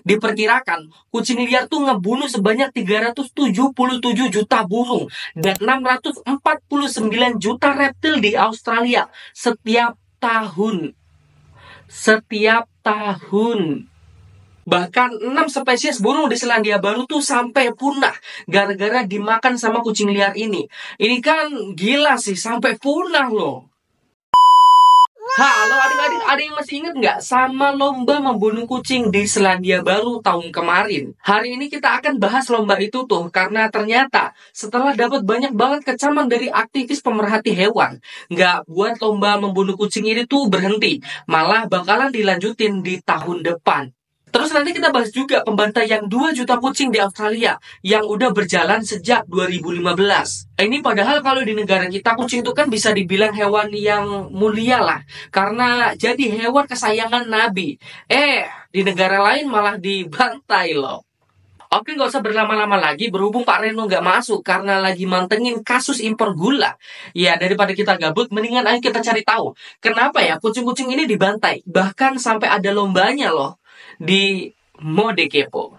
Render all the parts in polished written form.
Diperkirakan, kucing liar tuh ngebunuh sebanyak 377 juta burung dan 649 juta reptil di Australia setiap tahun. Setiap tahun. Bahkan 6 spesies burung di Selandia Baru tuh sampai punah gara-gara dimakan sama kucing liar ini. Ini kan gila sih, sampai punah loh. Halo adik-adik, ada yang masih ingat nggak sama lomba membunuh kucing di Selandia Baru tahun kemarin? Hari ini kita akan bahas lomba itu tuh, karena ternyata setelah dapat banyak banget kecaman dari aktivis pemerhati hewan, nggak buat lomba membunuh kucing ini tuh berhenti, malah bakalan dilanjutin di tahun depan. Terus nanti kita bahas juga pembantaian 2 juta kucing di Australia yang udah berjalan sejak 2015. Ini padahal kalau di negara kita kucing itu kan bisa dibilang hewan yang mulia lah. Karena jadi hewan kesayangan Nabi. Di negara lain malah dibantai loh. Oke, nggak usah berlama-lama lagi, berhubung Pak Reno nggak masuk karena lagi mantengin kasus impor gula. Ya, daripada kita gabut, mendingan ayo kita cari tahu. Kenapa ya kucing-kucing ini dibantai? Bahkan sampai ada lombanya loh di Mode Kepo.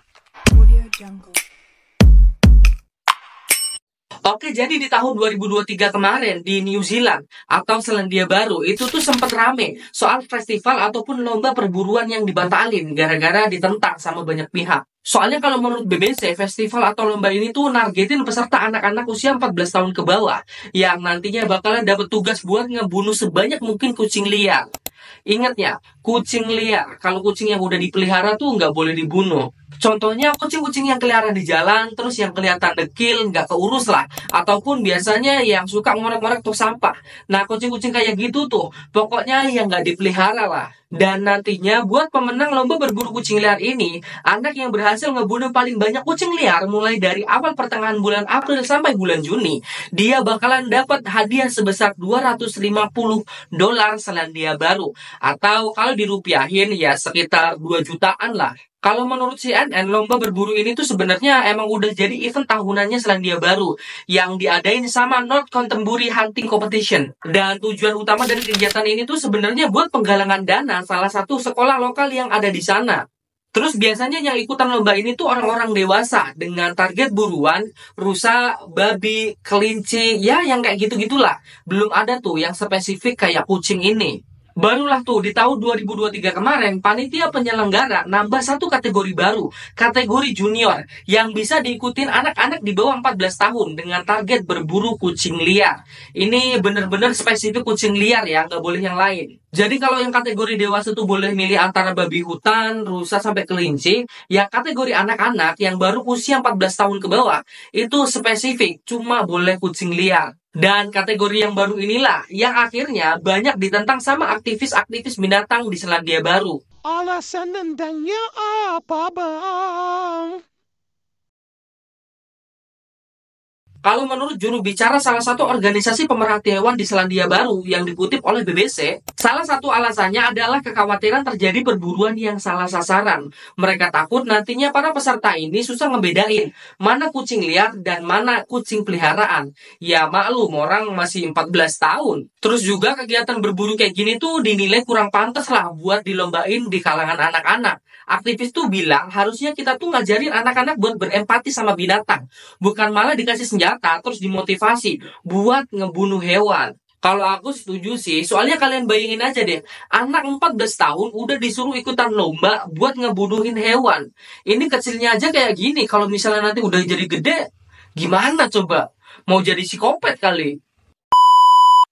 Oke, jadi di tahun 2023 kemarin di New Zealand atau Selandia Baru itu tuh sempat rame soal festival ataupun lomba perburuan yang dibatalin gara-gara ditentang sama banyak pihak. Soalnya kalau menurut BBC, festival atau lomba ini tuh nargetin peserta anak-anak usia 14 tahun ke bawah yang nantinya bakalan dapat tugas buat ngebunuh sebanyak mungkin kucing liar. Ingat ya, kucing liar. Kalau kucing yang udah dipelihara tuh nggak boleh dibunuh. Contohnya kucing-kucing yang keliaran di jalan, terus yang kelihatan dekil, nggak keurus lah. Ataupun biasanya yang suka ngorek-ngorek tuh sampah. Nah, kucing-kucing kayak gitu tuh, pokoknya yang nggak dipelihara lah. Dan nantinya buat pemenang lomba berburu kucing liar ini, anak yang berhasil ngebunuh paling banyak kucing liar mulai dari awal pertengahan bulan April sampai bulan Juni, dia bakalan dapat hadiah sebesar $250 Selandia Baru. Atau kalau dirupiahin ya sekitar 2 jutaan lah. Kalau menurut CNN, lomba berburu ini tuh sebenarnya emang udah jadi event tahunannya Selandia Baru yang diadain sama North Contemporary Hunting Competition. Dan tujuan utama dari kegiatan ini tuh sebenarnya buat penggalangan dana salah satu sekolah lokal yang ada di sana. Terus biasanya yang ikutan lomba ini tuh orang-orang dewasa dengan target buruan, rusa, babi, kelinci, ya yang kayak gitu-gitulah. Belum ada tuh yang spesifik kayak kucing ini. Barulah tuh di tahun 2023 kemarin, panitia penyelenggara nambah satu kategori baru, kategori junior, yang bisa diikutin anak-anak di bawah 14 tahun dengan target berburu kucing liar. Ini bener-bener spesifik kucing liar ya, nggak boleh yang lain. Jadi kalau yang kategori dewasa tuh boleh milih antara babi hutan, rusa sampai kelinci, yang kategori anak-anak yang baru usia 14 tahun ke bawah, itu spesifik, cuma boleh kucing liar. Dan kategori yang baru inilah yang akhirnya banyak ditentang sama aktivis-aktivis binatang di Selandia Baru. Alasan tentangnya apa, Bang? Kalau menurut juru bicara salah satu organisasi pemerhati hewan di Selandia Baru yang dikutip oleh BBC, salah satu alasannya adalah kekhawatiran terjadi perburuan yang salah sasaran. Mereka takut nantinya para peserta ini susah ngebedain mana kucing liar dan mana kucing peliharaan. Ya maklum, orang masih 14 tahun. Terus juga kegiatan berburu kayak gini tuh dinilai kurang pantas lah buat dilombain di kalangan anak-anak. Aktivis tuh bilang harusnya kita tuh ngajarin anak-anak buat berempati sama binatang, bukan malah dikasih senjata terus dimotivasi buat ngebunuh hewan. Kalau aku setuju sih, soalnya kalian bayangin aja deh, anak 14 tahun udah disuruh ikutan lomba buat ngebunuhin hewan. Ini kecilnya aja kayak gini, kalau misalnya nanti udah jadi gede, gimana coba? Mau jadi psikopat kali?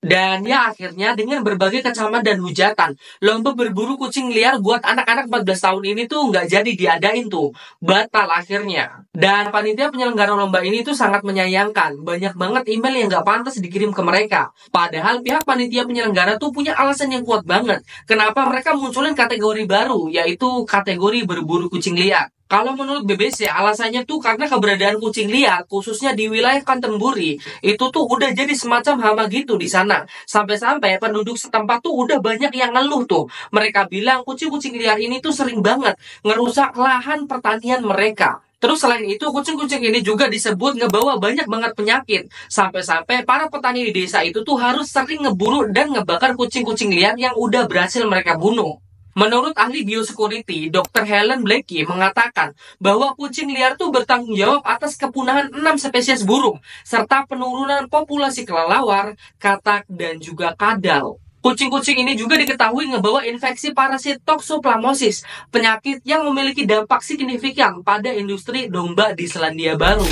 Dan ya akhirnya dengan berbagai kecaman dan hujatan, lomba berburu kucing liar buat anak-anak 14 tahun ini tuh nggak jadi diadain tuh. Batal akhirnya. Dan panitia penyelenggara lomba ini tuh sangat menyayangkan. Banyak banget email yang nggak pantas dikirim ke mereka. Padahal pihak panitia penyelenggara tuh punya alasan yang kuat banget. Kenapa mereka munculin kategori baru, yaitu kategori berburu kucing liar. Kalau menurut BBC, alasannya tuh karena keberadaan kucing liar, khususnya di wilayah Canterbury, itu tuh udah jadi semacam hama gitu di sana. Sampai-sampai penduduk setempat tuh udah banyak yang ngeluh tuh. Mereka bilang kucing-kucing liar ini tuh sering banget ngerusak lahan pertanian mereka. Terus selain itu, kucing-kucing ini juga disebut ngebawa banyak banget penyakit. Sampai-sampai para petani di desa itu tuh harus sering ngeburu dan ngebakar kucing-kucing liar yang udah berhasil mereka bunuh. Menurut ahli biosecurity, Dr. Helen Blakey mengatakan bahwa kucing liar tuh bertanggung jawab atas kepunahan 6 spesies burung, serta penurunan populasi kelelawar, katak, dan juga kadal. Kucing-kucing ini juga diketahui membawa infeksi parasit toxoplasmosis, penyakit yang memiliki dampak signifikan pada industri domba di Selandia Baru.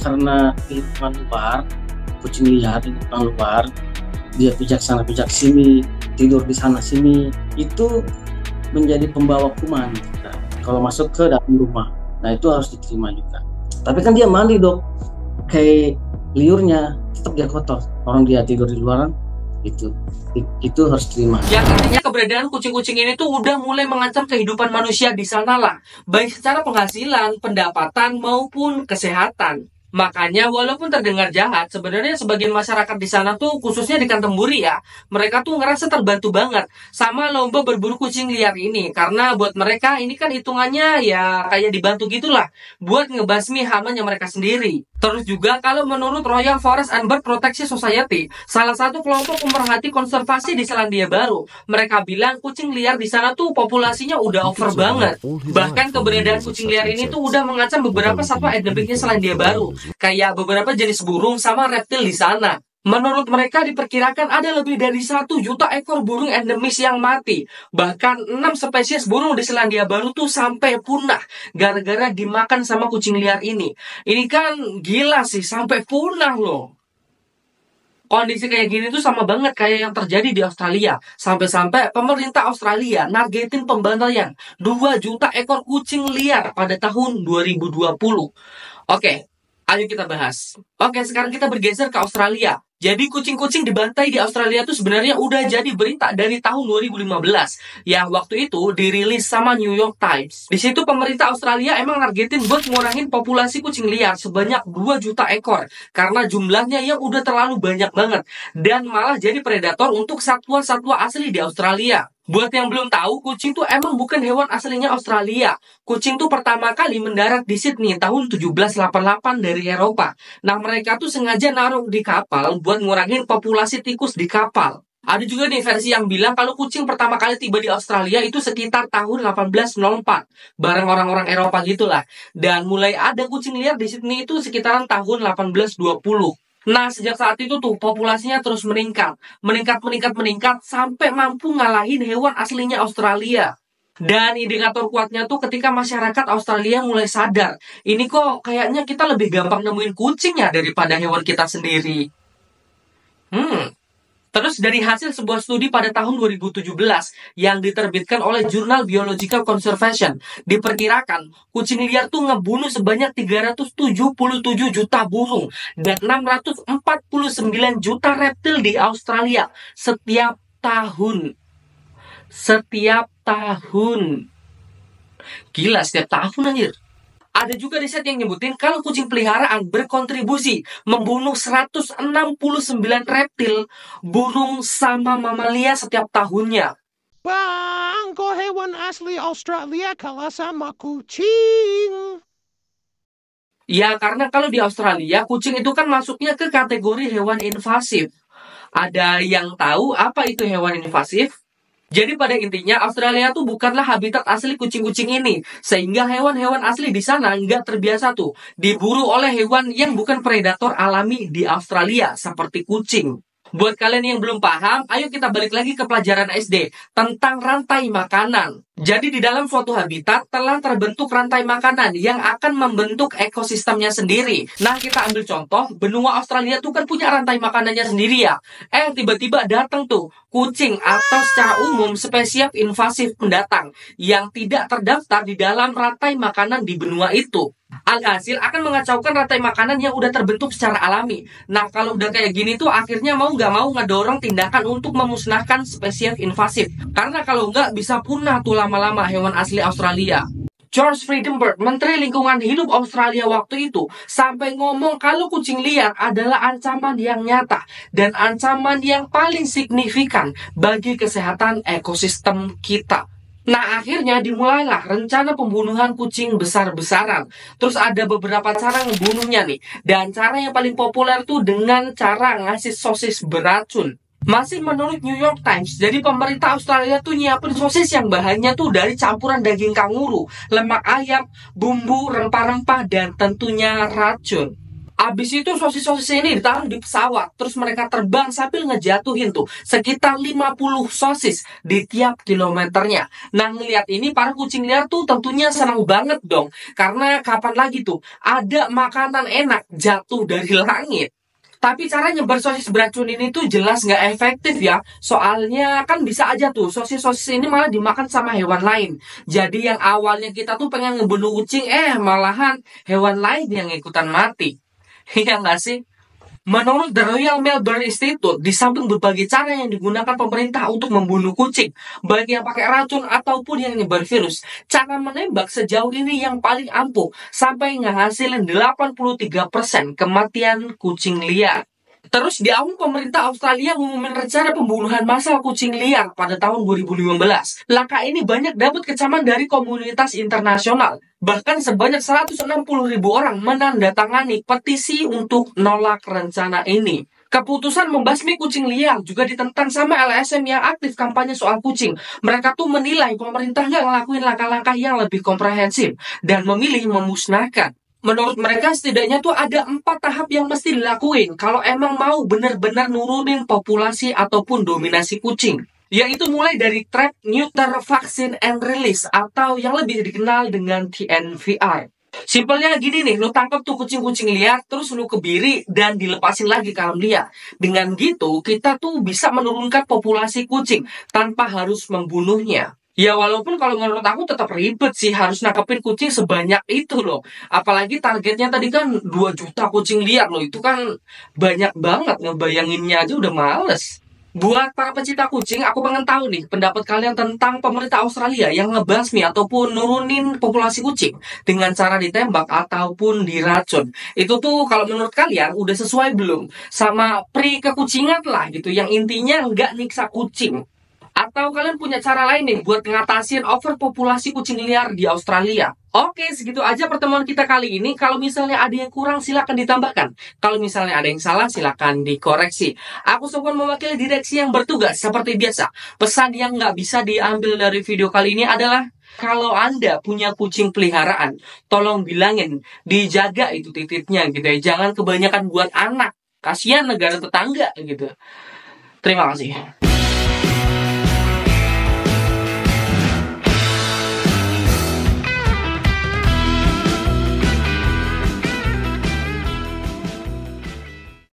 Karena lingkungan luar, kucing liar di lingkungan luar, dia pijak sana pijak sini, tidur di sana sini, itu menjadi pembawa kuman. Nah, kalau masuk ke dalam rumah, nah itu harus diterima juga. Tapi kan dia mandi dok, kayak liurnya tetap dia kotor. Orang dia tidur di luar, itu harus terima. Ya artinya keberadaan kucing-kucing ini tuh udah mulai mengancam kehidupan manusia di sana lah, baik secara penghasilan, pendapatan maupun kesehatan. Makanya walaupun terdengar jahat, sebenarnya sebagian masyarakat di sana tuh khususnya di Kantemburi ya, mereka tuh ngerasa terbantu banget sama lomba berburu kucing liar ini, karena buat mereka ini kan hitungannya ya kayak dibantu gitulah buat ngebasmi hama mereka sendiri. Terus juga kalau menurut Royal Forest and Bird Protection Society, salah satu kelompok pemerhati konservasi di Selandia Baru, mereka bilang kucing liar di sana tuh populasinya udah over banget. Bahkan keberadaan kucing liar ini tuh udah mengancam beberapa satwa endemiknya Selandia Baru, kayak beberapa jenis burung sama reptil di sana. Menurut mereka diperkirakan ada lebih dari 1 juta ekor burung endemis yang mati. Bahkan 6 spesies burung di Selandia Baru tuh sampai punah gara-gara dimakan sama kucing liar ini. Ini kan gila sih, sampai punah loh. Kondisi kayak gini tuh sama banget kayak yang terjadi di Australia. Sampai-sampai pemerintah Australia nargetin pembantaian 2 juta ekor kucing liar pada tahun 2020. Oke, ayo kita bahas. Oke, sekarang kita bergeser ke Australia. Jadi kucing-kucing dibantai di Australia tuh sebenarnya udah jadi berita dari tahun 2015 yang waktu itu dirilis sama New York Times. Di situ pemerintah Australia emang nargetin buat ngurangin populasi kucing liar sebanyak 2 juta ekor karena jumlahnya yang udah terlalu banyak banget dan malah jadi predator untuk satwa-satwa asli di Australia. Buat yang belum tahu, kucing tuh emang bukan hewan aslinya Australia. Kucing tuh pertama kali mendarat di Sydney tahun 1788 dari Eropa. Nah, mereka tuh sengaja naruh di kapal buat ngurangin populasi tikus di kapal. Ada juga nih versi yang bilang kalau kucing pertama kali tiba di Australia itu sekitar tahun 1804. Bareng orang-orang Eropa gitulah. Dan mulai ada kucing liar di Sydney itu sekitaran tahun 1820. Nah, sejak saat itu tuh populasinya terus meningkat sampai mampu ngalahin hewan aslinya Australia. Dan indikator kuatnya tuh ketika masyarakat Australia mulai sadar, ini kok kayaknya kita lebih gampang nemuin kucing ya daripada hewan kita sendiri. Terus dari hasil sebuah studi pada tahun 2017 yang diterbitkan oleh jurnal Biological Conservation, diperkirakan kucing liar tuh ngebunuh sebanyak 377 juta burung dan 649 juta reptil di Australia setiap tahun. Setiap tahun. Gila, setiap tahun anjir. Ada juga riset yang nyebutin kalau kucing peliharaan berkontribusi membunuh 169 reptil, burung, sama mamalia setiap tahunnya. Bang, kok hewan asli Australia kalah sama kucing? Ya, karena kalau di Australia, kucing itu kan masuknya ke kategori hewan invasif. Ada yang tahu apa itu hewan invasif? Jadi pada intinya Australia tuh bukanlah habitat asli kucing-kucing ini. Sehingga hewan-hewan asli di sana nggak terbiasa tuh diburu oleh hewan yang bukan predator alami di Australia seperti kucing. Buat kalian yang belum paham, ayo kita balik lagi ke pelajaran SD tentang rantai makanan. Jadi di dalam suatu habitat telah terbentuk rantai makanan yang akan membentuk ekosistemnya sendiri. Nah, kita ambil contoh, benua Australia tuh kan punya rantai makanannya sendiri ya. Tiba-tiba datang tuh kucing atau secara umum spesies invasif pendatang yang tidak terdaftar di dalam rantai makanan di benua itu. Alhasil akan mengacaukan rantai makanan yang udah terbentuk secara alami. Nah, kalau udah kayak gini tuh akhirnya mau nggak mau ngedorong tindakan untuk memusnahkan spesies invasif. Karena kalau nggak bisa punah tuh lama-lama hewan asli Australia. George Frydenberg, Menteri Lingkungan Hidup Australia waktu itu, sampai ngomong kalau kucing liar adalah ancaman yang nyata dan ancaman yang paling signifikan bagi kesehatan ekosistem kita. Nah, akhirnya dimulailah rencana pembunuhan kucing besar-besaran. Terus ada beberapa cara membunuhnya nih. Dan cara yang paling populer tuh dengan cara ngasih sosis beracun. Masih menurut New York Times, jadi pemerintah Australia tuh nyiapin sosis yang bahannya tuh dari campuran daging kanguru, lemak ayam, bumbu, rempah-rempah, dan tentunya racun. Abis itu sosis-sosis ini ditaruh di pesawat, terus mereka terbang sambil ngejatuhin tuh sekitar 50 sosis di tiap kilometernya. Nah, ngeliat ini para kucing liar tuh tentunya senang banget dong, karena kapan lagi tuh ada makanan enak jatuh dari langit. Tapi cara nyebar sosis beracun ini tuh jelas nggak efektif ya. Soalnya kan bisa aja tuh sosis-sosis ini malah dimakan sama hewan lain. Jadi yang awalnya kita tuh pengen ngebunuh kucing, malahan hewan lain yang ikutan mati. Iya nggak sih? Menurut The Royal Melbourne Institute, di samping berbagai cara yang digunakan pemerintah untuk membunuh kucing, baik yang pakai racun ataupun yang nyebar virus, cara menembak sejauh ini yang paling ampuh sampai ngehasilin 83% kematian kucing liar. Terus di awal pemerintah Australia mengumumkan rencana pembunuhan massal kucing liar pada tahun 2015. Langkah ini banyak dapat kecaman dari komunitas internasional. Bahkan sebanyak 160.000 orang menandatangani petisi untuk nolak rencana ini. Keputusan membasmi kucing liar juga ditentang sama LSM yang aktif kampanye soal kucing. Mereka tuh menilai pemerintah nggak ngelakuin langkah-langkah yang lebih komprehensif dan memilih memusnahkan. Menurut mereka setidaknya tuh ada 4 tahap yang mesti dilakuin kalau emang mau benar-benar nurunin populasi ataupun dominasi kucing. Yaitu mulai dari Trap, Neuter, Vaccine, and Release atau yang lebih dikenal dengan TNVR. Simpelnya gini nih, lu tangkap tuh kucing-kucing liar, terus lu kebiri dan dilepasin lagi ke alam liar. Dengan gitu, kita tuh bisa menurunkan populasi kucing tanpa harus membunuhnya. Ya walaupun kalau menurut aku tetap ribet sih harus nangkepin kucing sebanyak itu loh. Apalagi targetnya tadi kan 2 juta kucing liar loh. Itu kan banyak banget, ngebayanginnya aja udah males. Buat para pecinta kucing, aku pengen tahu nih pendapat kalian tentang pemerintah Australia yang ngebasmi ataupun nurunin populasi kucing dengan cara ditembak ataupun diracun. Itu tuh kalau menurut kalian udah sesuai belum sama pri kekucingan lah gitu, yang intinya nggak nyiksa kucing. Atau kalian punya cara lain nih buat ngatasin overpopulasi kucing liar di Australia? Oke, segitu aja pertemuan kita kali ini. Kalau misalnya ada yang kurang, silakan ditambahkan. Kalau misalnya ada yang salah, silakan dikoreksi. Aku Sofwan mewakili direksi yang bertugas. Seperti biasa, pesan yang nggak bisa diambil dari video kali ini adalah kalau Anda punya kucing peliharaan, tolong bilangin, dijaga itu titipnya gitu ya. Jangan kebanyakan buat anak. Kasihan negara tetangga gitu. Terima kasih.